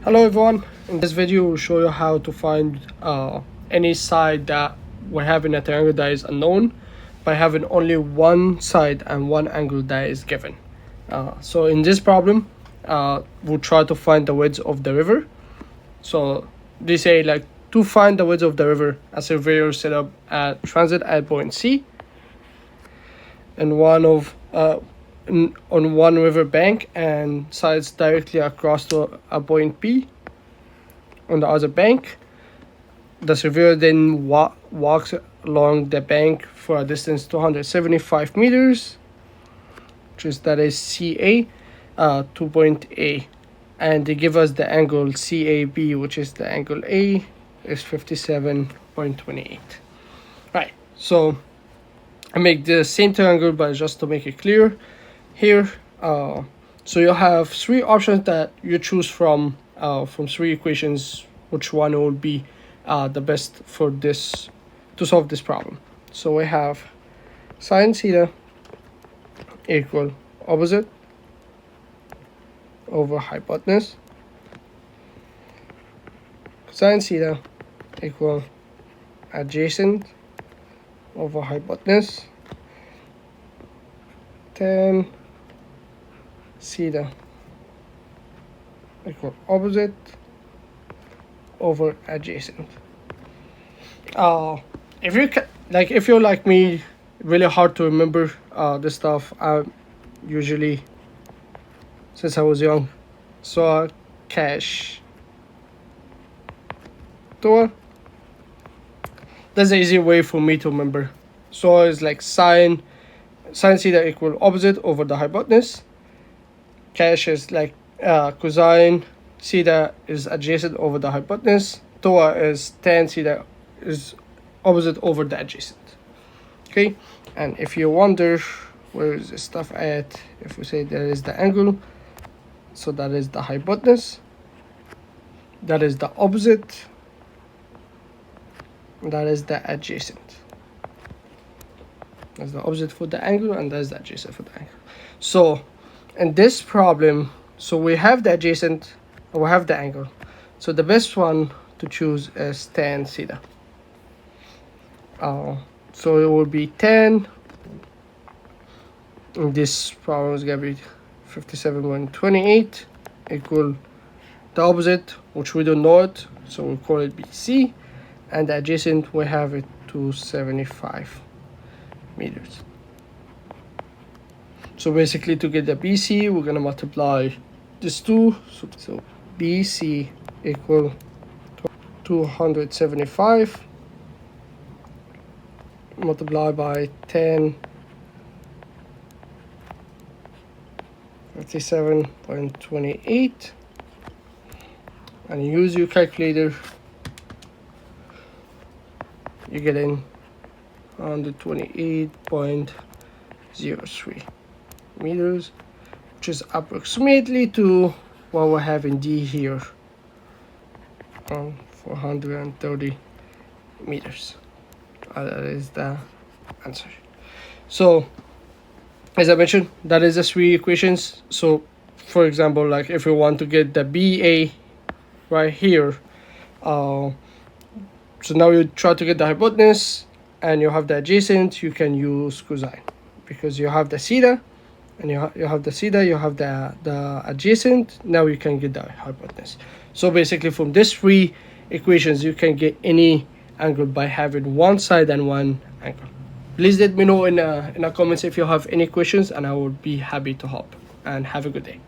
Hello everyone, in this video we'll show you how to find any side that we have in a triangle that is unknown by having only one side and one angle that is given. So in this problem we'll try to find the width of the river. So they say like to find the width of the river, a surveyor set up a transit at point C and on one river bank and sides directly across to a point P on the other bank. The surveyor then walks along the bank for a distance 275 meters, that is CA, to point A, and they give us the angle CAB, which is the angle A, is 57.28. Right, so I make the same triangle, but just to make it clear here, so you have three options that you choose from three equations, which one will be the best for this to solve this problem. So we have sine theta equal opposite over hypotenuse, cosine theta equal adjacent over hypotenuse, tan theta equal opposite over adjacent. If you're like me, really hard to remember this stuff. I usually, since I was young, saw cash tour. That's the easy way for me to remember. So it's like sine theta equal opposite over the hypotenuse. Cash is like cosine theta is adjacent over the hypotenuse. Toa is tan theta is opposite over the adjacent. Okay, and if you wonder where is this stuff at, if we say there is the angle, so that is the hypotenuse, that is the opposite, that is the adjacent. That's the opposite for the angle and that's the adjacent for the angle. So in this problem, so we have the adjacent, we have the angle, so the best one to choose is tan theta. So it will be tan, and this problem is gonna be 57.28 equal the opposite, which we don't know it, so we'll call it BC, and the adjacent we have it to 75 meters. So basically to get the BC, we're gonna multiply this two, so BC equal 275 multiplied by 10, 57.28, and use your calculator, you get in 128.03 meters, which is approximately to what we have in D here, 430 meters. That is the answer. So as I mentioned, that is the three equations. So for example, like if you want to get the BA right here, so now you try to get the hypotenuse and you have the adjacent, you can use cosine because you have the theta and you have the theta, you have the adjacent. Now you can get the hypotenuse. So basically from these three equations you can get any angle by having one side and one angle. Please let me know in the comments if you have any questions, and I would be happy to help. And have a good day.